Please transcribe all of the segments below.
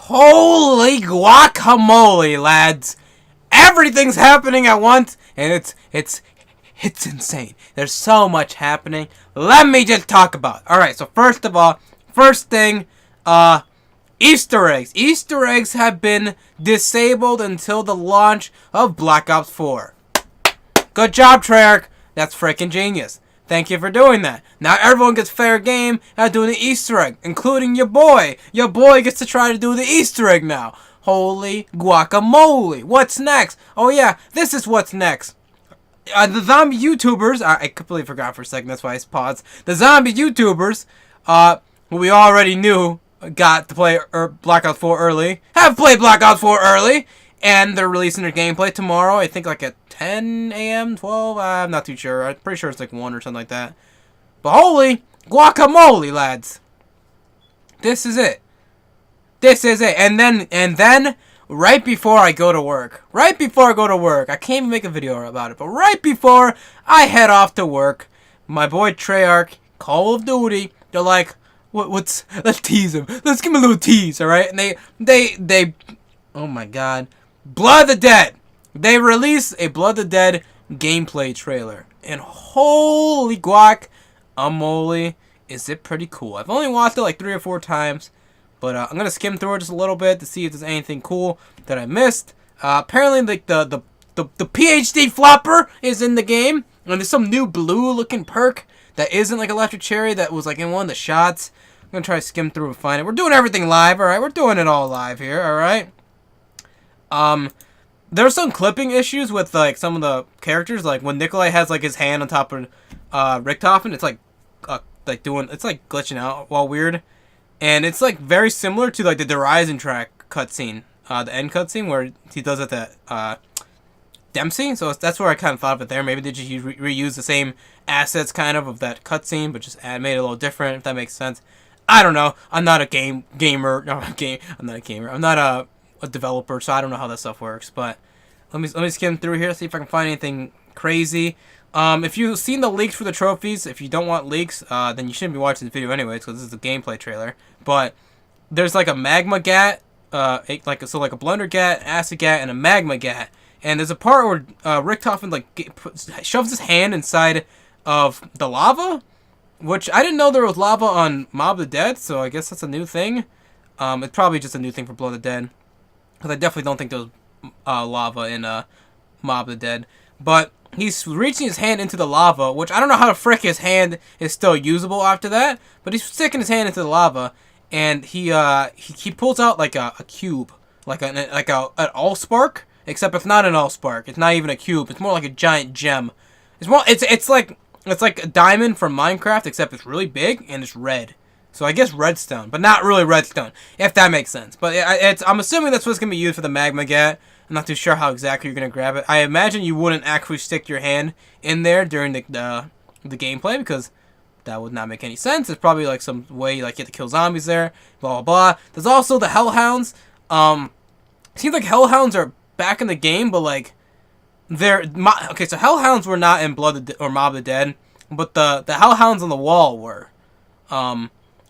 Holy guacamole, lads! Everything's happening at once, and it's insane. There's so much happening. Let me just talk about it. Alright, so first of all, first thing, Easter eggs. Easter eggs have been disabled until the launch of Black Ops 4. Good job, Treyarch. That's freaking genius. Thank you for doing that. Now everyone gets fair game at doing the Easter egg, including your boy. Your boy gets to try to do the Easter egg now. Holy guacamole. What's next? Oh yeah, this is what's next. The zombie YouTubers, I completely forgot for a second, that's why I paused. The zombie YouTubers, who we already knew got to play Black Ops 4 early, have played Black Ops 4 early, and they're releasing their gameplay tomorrow, I think like at 10 a.m., 12, I'm not too sure. I'm pretty sure it's like 1 or something like that. But holy guacamole, lads. This is it. This is it. And then, right before I go to work, I can't even make a video about it, but right before I head off to work, my boy Treyarch, Call of Duty, they're like, let's tease him. Let's give him a little tease, alright? And they, oh my god. Blood of the Dead. They released a Blood of the Dead gameplay trailer. And holy guacamole, is it pretty cool. I've only watched it like 3 or 4 times. But I'm going to skim through it just a little bit to see if there's anything cool that I missed. Apparently like the PhD flopper is in the game. And there's some new blue looking perk that isn't like Electric Cherry that was like in one of the shots. I'm going to try to skim through and find it. We're doing everything live, alright? We're doing it all live here, alright? There's some clipping issues with like some of the characters. Like when Nikolai has like his hand on top of Richthofen, it's like it's like glitching out all weird. And it's like very similar to like the Horizon track cutscene, the end cutscene where he does it at Dempsey. So that's where I kind of thought of it there. Maybe they just reuse the same assets kind of that cutscene, but just made it a little different. If that makes sense. I don't know. I'm not a gamer. No, I'm not a gamer. I'm not a developer, so I don't know how that stuff works. But let me skim through here, see if I can find anything crazy. If you've seen the leaks for the trophies, if you don't want leaks, then you shouldn't be watching this video anyways, because this is a gameplay trailer. But there's like a magma gat, like a blunder gat, acid gat, and a magma gat. And there's a part where Richthofen like shoves his hand inside of the lava, which I didn't know there was lava on Mob of the Dead, so I guess that's a new thing. It's probably just a new thing for Blood of the Dead, because I definitely don't think there was lava in Mob of the Dead. But he's reaching his hand into the lava, which I don't know how the frick his hand is still usable after that. But he's sticking his hand into the lava, and he pulls out like a cube, like an allspark, except it's not an allspark. It's not even a cube. It's more like a giant gem. It's like a diamond from Minecraft, except it's really big and it's red. So I guess redstone, but not really redstone, if that makes sense. But I'm assuming that's what's gonna be used for the magma gat. I'm not too sure how exactly you're going to grab it. I imagine you wouldn't actually stick your hand in there during the gameplay, because that would not make any sense. There's probably like some way like you have to kill zombies there, blah blah blah. There's also the Hellhounds. Seems like Hellhounds are back in the game, but like okay, so Hellhounds were not in or Mob of the Dead, but the Hellhounds on the wall were,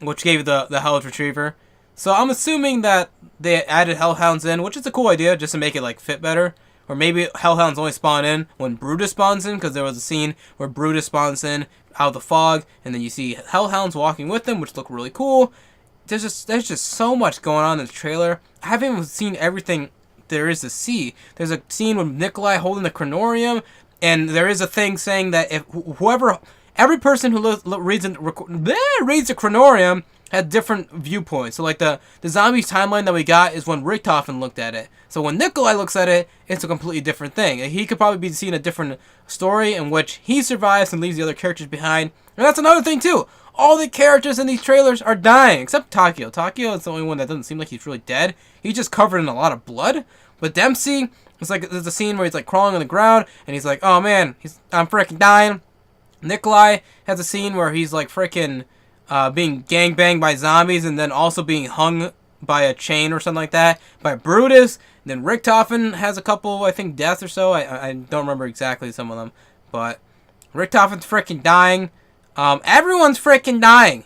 which gave the Hell's Retriever. So I'm assuming that they added Hellhounds in, which is a cool idea, just to make it like fit better. Or maybe Hellhounds only spawn in when Brutus spawns in, because there was a scene where Brutus spawns in out of the fog, and then you see Hellhounds walking with them, which look really cool. There's just so much going on in the trailer. I haven't even seen everything there is to see. There's a scene with Nikolai holding the Chronorium, and there is a thing saying that if every person who reads the Chronorium had different viewpoints. So like the zombie timeline that we got is when Richthofen looked at it. So when Nikolai looks at it, it's a completely different thing. He could probably be seeing a different story in which he survives and leaves the other characters behind. And that's another thing too. All the characters in these trailers are dying, except Takeo. Takeo is the only one that doesn't seem like he's really dead. He's just covered in a lot of blood. But Dempsey, it's like there's a scene where he's like crawling on the ground and he's like, oh man, I'm freaking dying. Nikolai has a scene where he's like freaking being gangbanged by zombies, and then also being hung by a chain or something like that by Brutus. And then Richthofen has a couple, I think, deaths or so. I don't remember exactly some of them, but Richthofen's freaking dying. Everyone's freaking dying.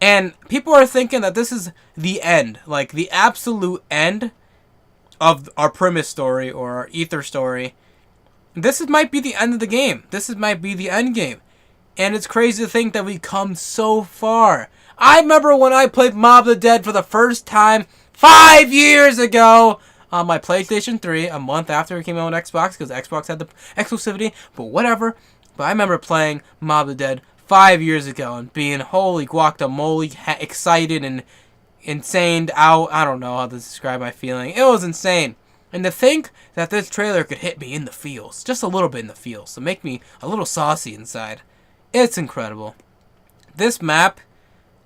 And people are thinking that this is the end, like the absolute end of our Primus story or our Ether story. Might be the end of the game. Might be the end game. And it's crazy to think that we've come so far. I remember when I played Mob of the Dead for the first time 5 years ago on my PlayStation 3, a month after it came out on Xbox, because Xbox had the exclusivity, but whatever. But I remember playing Mob of the Dead 5 years ago and being holy guacamole excited and insane out. I don't know how to describe my feeling. It was insane. And to think that this trailer could hit me in the feels, just a little bit in the feels, to make me a little saucy inside. It's incredible. This map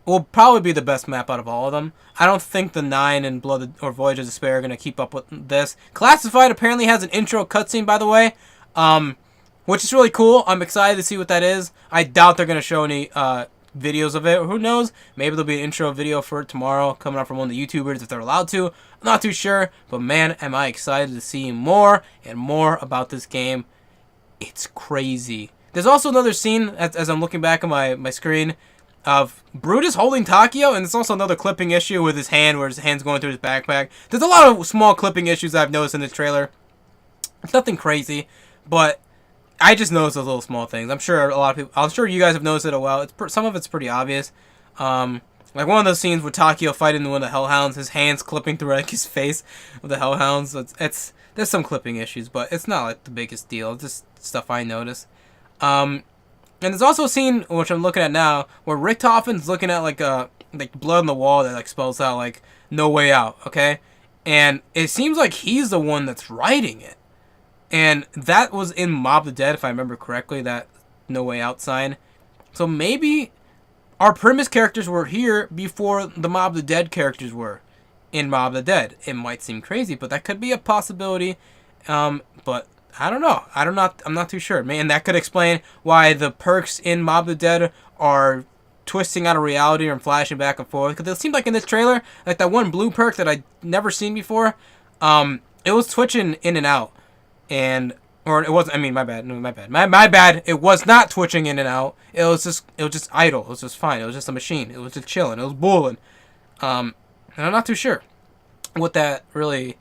will probably be the best map out of all of them. I don't think the 9 and Blood or Voyage of Despair are going to keep up with this. Classified apparently has an intro cutscene, by the way, which is really cool. I'm excited to see what that is. I doubt they're going to show any videos of it. Who knows? Maybe there'll be an intro video for it tomorrow, coming up from one of the YouTubers if they're allowed to. I'm not too sure, but man, am I excited to see more and more about this game. It's crazy. There's also another scene, as I'm looking back on my screen, of Brutus holding Takio, and it's also another clipping issue with his hand, where his hand's going through his backpack. There's a lot of small clipping issues I've noticed in this trailer. It's nothing crazy, but I just noticed those little small things. I'm sure a lot of people, I'm sure you guys have noticed it as well. Some of it's pretty obvious. Like one of those scenes with Takio fighting one of the Hellhounds, his hands clipping through like his face with the Hellhounds. So there's some clipping issues, but it's not like the biggest deal. It's just stuff I noticed. And there's also a scene, which I'm looking at now, where Richtofen's looking at like blood on the wall that like spells out like "No Way Out." Okay, and it seems like he's the one that's writing it, and that was in Mob of the Dead, if I remember correctly, that "No Way Out" sign. So maybe our Primus characters were here before the Mob of the Dead characters were in Mob of the Dead. It might seem crazy, but that could be a possibility. But I don't know. I'm not too sure. Man, that could explain why the perks in Mob of the Dead are twisting out of reality and flashing back and forth. Because it seemed like in this trailer, like that one blue perk that I'd never seen before, it was twitching in and out. Or it wasn't, I mean, my bad. No, my bad. My bad. It was not twitching in and out. It was just idle. It was just fine. It was just a machine. It was just chilling. It was booling. And I'm not too sure what that really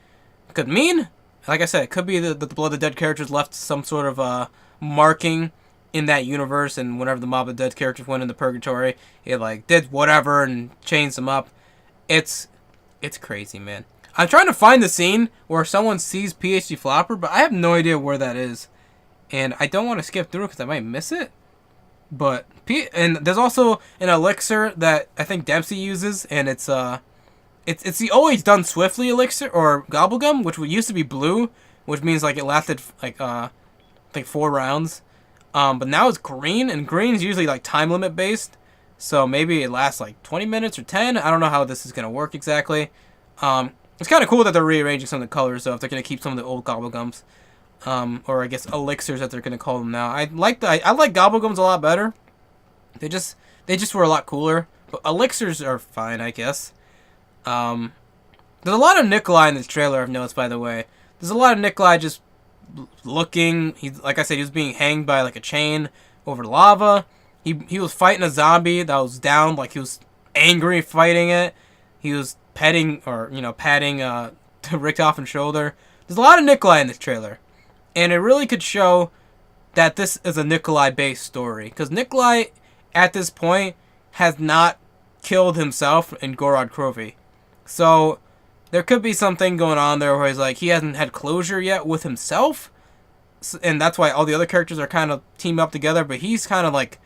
could mean. Like I said, it could be that the Blood of the Dead characters left some sort of marking in that universe, and whenever the Mob of the Dead characters went into purgatory, it like did whatever and changed them up. It's crazy, man. I'm trying to find the scene where someone sees PhD Flopper, but I have no idea where that is, and I don't want to skip through it because I might miss it. But and there's also an elixir that I think Dempsey uses, and it's the always done swiftly elixir or gobblegum, which used to be blue, which means like it lasted like 4 rounds. But now it's green, and green is usually like time limit based, so maybe it lasts like 20 minutes or 10. I don't know how this is gonna work exactly. It's kind of cool that they're rearranging some of the colors, though, if they're gonna keep some of the old gobblegums, or I guess elixirs that they're gonna call them now. I like gobblegums a lot better. They just were a lot cooler, but elixirs are fine, I guess. There's a lot of Nikolai in this trailer, I've noticed, by the way. There's a lot of Nikolai just looking. Like I said, he was being hanged by like a chain over lava. He was fighting a zombie that was down, like he was angry fighting it. He was patting Richtofen's shoulder. There's a lot of Nikolai in this trailer, and it really could show that this is a Nikolai-based story, because Nikolai, at this point, has not killed himself in Gorod Krovi. So there could be something going on there where he's like, he hasn't had closure yet with himself, and that's why all the other characters are kind of teamed up together, but he's kind of like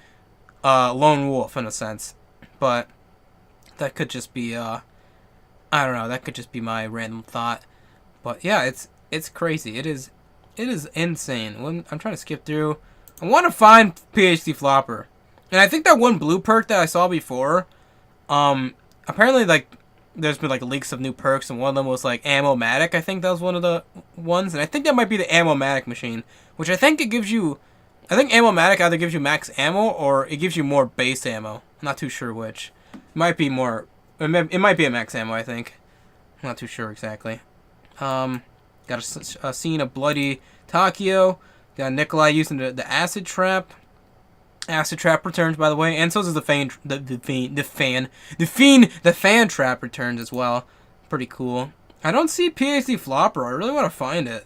a lone wolf in a sense. But that could just be I don't know, that could just be my random thought. But yeah, it's crazy. It is insane. I'm trying to skip through. I want to find PhD Flopper, and I think that one blue perk that I saw before, apparently like there's been like leaks of new perks, and one of them was like Ammo-matic. I think that was one of the ones, and I think that might be the Ammo-matic machine, which I think it gives you. I think Ammo-matic either gives you max ammo or it gives you more base ammo. I'm not too sure which. It might be more. It might be a max ammo, I think. I'm not too sure exactly. Got a scene of bloody Takio. Got Nikolai using the acid trap. Acid Trap returns, by the way, and so does the Fan Trap returns as well. Pretty cool. I don't see PhD Flopper. I really want to find it.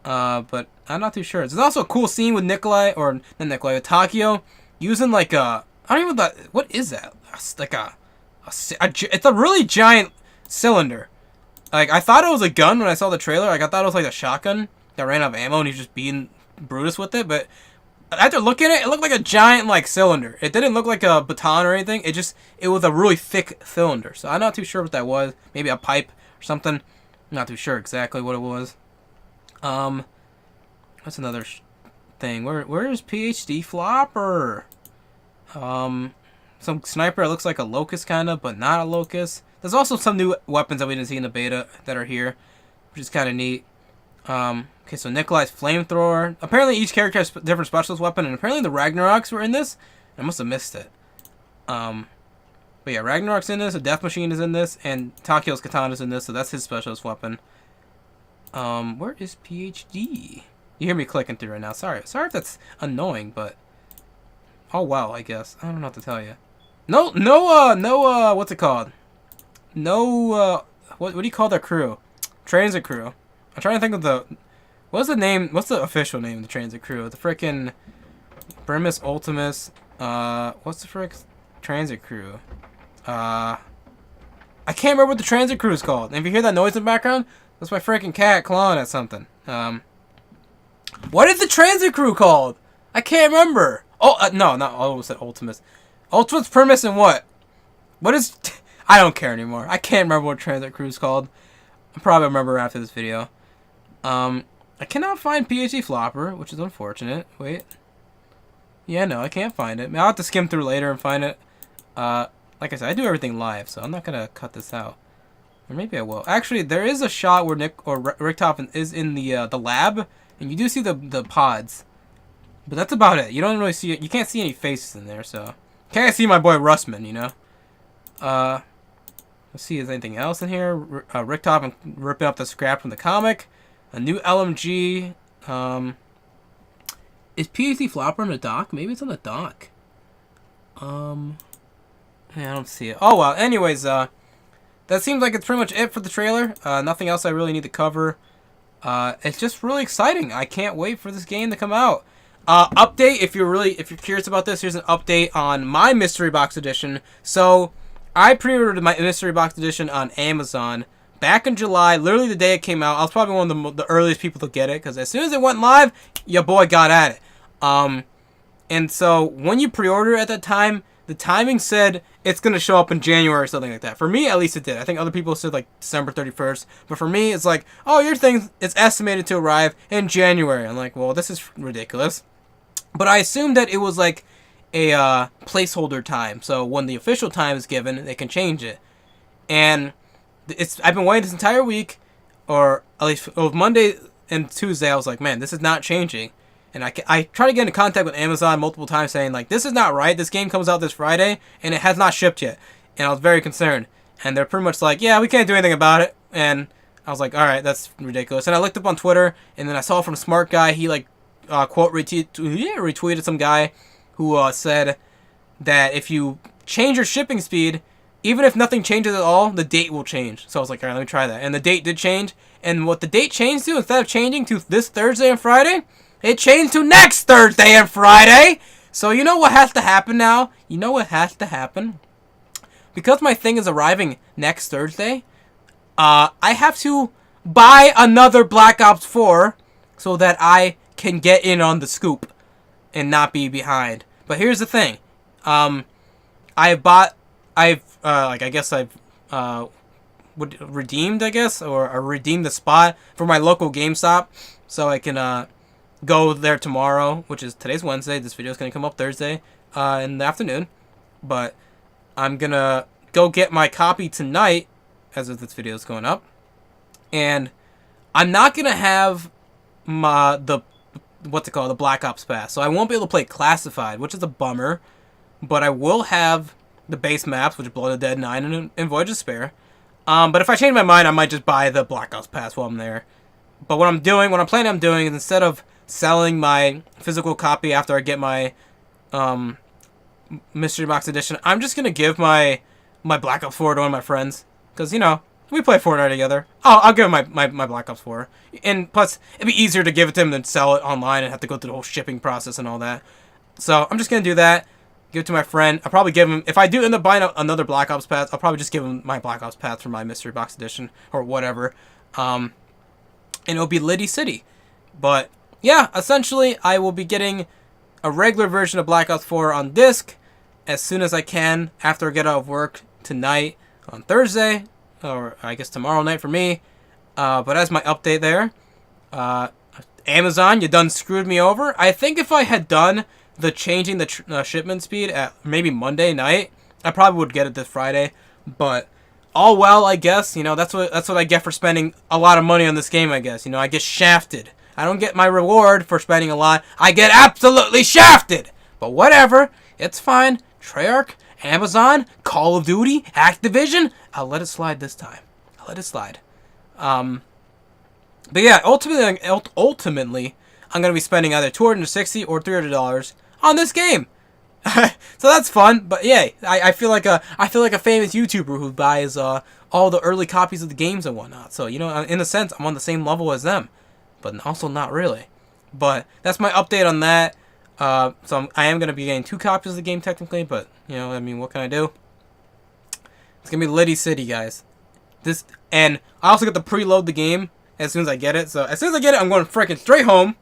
But I'm not too sure. There's also a cool scene with Nikolai, or not Nikolai, with Takio, using like a, I don't even know, what is that? Like it's a really giant cylinder. Like, I thought it was a gun when I saw the trailer. Like, I thought it was like a shotgun that ran out of ammo and he's just beating Brutus with it, but after looking at it, it looked like a giant, like, cylinder. It didn't look like a baton or anything. It was a really thick cylinder. So I'm not too sure what that was. Maybe a pipe or something. I'm not too sure exactly what it was. What's another thing? Where is PhD Flopper? Some sniper that looks like a locust, kind of, but not a locust. There's also some new weapons that we didn't see in the beta that are here, which is kind of neat. Okay, so Nikolai's flamethrower. Apparently each character has a different specialist weapon, and apparently the Ragnaroks were in this. I must have missed it. But yeah, Ragnarok's in this, a Death Machine is in this, and Takio's Katana's in this, so that's his specialist weapon. Where is PhD? You hear me clicking through right now. Sorry if that's annoying, but oh wow, I guess. I don't know what to tell you. No, what's it called? No, what do you call their crew? Transit crew. I'm trying to think of the, what's the name, what's the official name of the transit crew? The frickin' Primus Ultimus, what's the frick transit crew? I can't remember what the transit crew is called. And if you hear that noise in the background, that's my frickin' cat clawing at something. What is the transit crew called? I can't remember. Oh, no, not, I almost said Ultimus. Ultimus, Primus, and what? What is, I don't care anymore. I can't remember what transit crew is called. I'll probably remember after this video. I cannot find PhD Flopper, which is unfortunate. Wait. Yeah, no, I can't find it. I'll have to skim through later and find it. Like I said, I do everything live, so I'm not gonna cut this out. Or maybe I will. Actually, there is a shot where Richtofen is in the lab, and you do see the pods. But that's about it. You don't really see it. You can't see any faces in there, so. Can't see my boy Russman, you know? Let's see, is there anything else in here? Richtofen ripping up the scrap from the comic. A new LMG. Is PhD Flopper on the dock? Maybe it's on the dock. Yeah, I don't see it. Oh, well. Anyways, that seems like it's pretty much it for the trailer. Nothing else I really need to cover. It's just really exciting. I can't wait for this game to come out. Update, if you're curious about this, here's an update on my Mystery Box Edition. So, I pre-ordered my Mystery Box Edition on Amazon back in July, literally the day it came out. I was probably one of the earliest people to get it, because as soon as it went live, your boy got at it. And so, when you pre-order at that time, the timing said it's going to show up in January or something like that. For me, at least it did. I think other people said like December 31st. But for me, it's like, oh, your thing is estimated to arrive in January. I'm like, well, this is ridiculous. But I assumed that it was like a placeholder time. So when the official time is given, they can change it. And I've been waiting this entire week, or at least it was Monday and Tuesday. I was like, man, this is not changing. And I tried to get into contact with Amazon multiple times saying, like, this is not right. This game comes out this Friday, and it has not shipped yet. And I was very concerned. And they're pretty much like, yeah, we can't do anything about it. And I was like, all right, that's ridiculous. And I looked up on Twitter, and then I saw from Smart Guy, he, like, quote retweeted some guy who said that if you change your shipping speed, even if nothing changes at all, the date will change. So I was like, all right, let me try that. And the date did change. And what the date changed to, instead of changing to this Thursday and Friday, it changed to next Thursday and Friday. So you know what has to happen now? You know what has to happen? Because my thing is arriving next Thursday, I have to buy another Black Ops 4 so that I can get in on the scoop and not be behind. But here's the thing. I've redeemed, I guess, or redeemed the spot for my local GameStop so I can go there tomorrow, which is today's Wednesday. This video is going to come up Thursday in the afternoon. But I'm going to go get my copy tonight as of this video is going up. And I'm not going to have the Black Ops Pass. So I won't be able to play Classified, which is a bummer. But I will have the base maps, which is Blood of the Dead 9 and Voyage of Despair. But if I change my mind, I might just buy the Black Ops Pass while I'm there. But what I'm planning on doing is instead of selling my physical copy after I get my mystery box edition, I'm just gonna give my Black Ops 4 to one of my friends, because, you know, we play Fortnite together. I'll give him my Black Ops 4. And plus, it'd be easier to give it to him than sell it online and have to go through the whole shipping process and all that. So I'm just gonna do that. Give it to my friend. I'll probably give him, if I do end up buying another Black Ops pass, I'll probably just give him my Black Ops pass for my mystery box edition or whatever. And it'll be Liddy City. But yeah, essentially, I will be getting a regular version of Black Ops 4 on disc as soon as I can after I get out of work tonight on Thursday, or I guess tomorrow night for me. But that's my update there. Amazon, you done screwed me over. I think if I had done the changing the shipment speed at maybe Monday night, I probably would get it this Friday. But all well, I guess. You know, that's what I get for spending a lot of money on this game, I guess. You know, I get shafted. I don't get my reward for spending a lot. I get absolutely shafted. But whatever. It's fine. Treyarch, Amazon, Call of Duty, Activision. I'll let it slide this time. I'll let it slide. But yeah, ultimately, I'm going to be spending either $260 or $300 on this game. So that's fun, but yeah, I feel like a famous YouTuber who buys all the early copies of the games and whatnot. So, you know, in a sense, I'm on the same level as them, but also not really. But that's my update on that. So I am going to be getting 2 copies of the game technically, but, you know, I mean, what can I do? It's going to be Liddy City, guys. And I also get to preload the game as soon as I get it. So as soon as I get it, I'm going freaking straight home.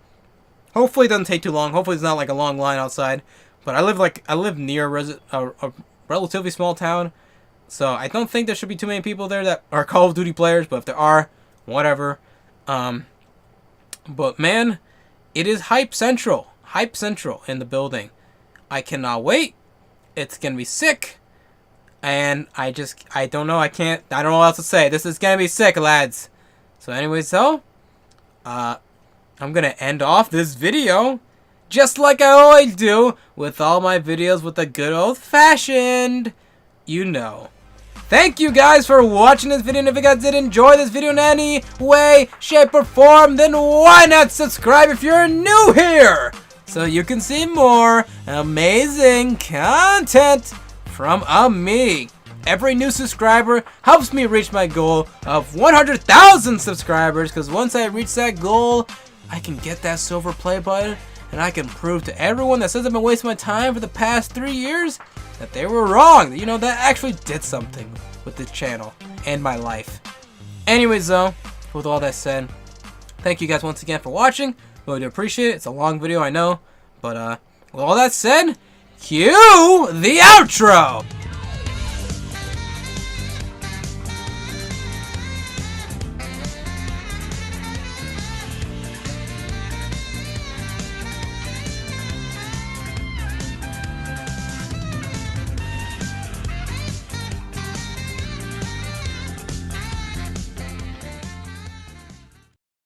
Hopefully it doesn't take too long. Hopefully it's not like a long line outside. But I live near a relatively small town, so I don't think there should be too many people there that are Call of Duty players. But if there are, whatever. But man, it is Hype Central in the building. I cannot wait. It's gonna be sick, and I don't know. I don't know what else to say. This is gonna be sick, lads. So anyways, I'm gonna end off this video just like I always do with all my videos with the good old-fashioned, you know. Thank you guys for watching this video, and if you guys did enjoy this video in any way, shape, or form, then why not subscribe if you're new here, so you can see more amazing content from me. Every new subscriber helps me reach my goal of 100,000 subscribers, because once I reach that goal, I can get that silver play button, and I can prove to everyone that says I've been wasting my time for the past 3 years that they were wrong. You know, that actually did something with this channel and my life. Anyways, though, with all that said, thank you guys once again for watching. Really do appreciate it. It's a long video, I know. But, with all that said, cue the outro!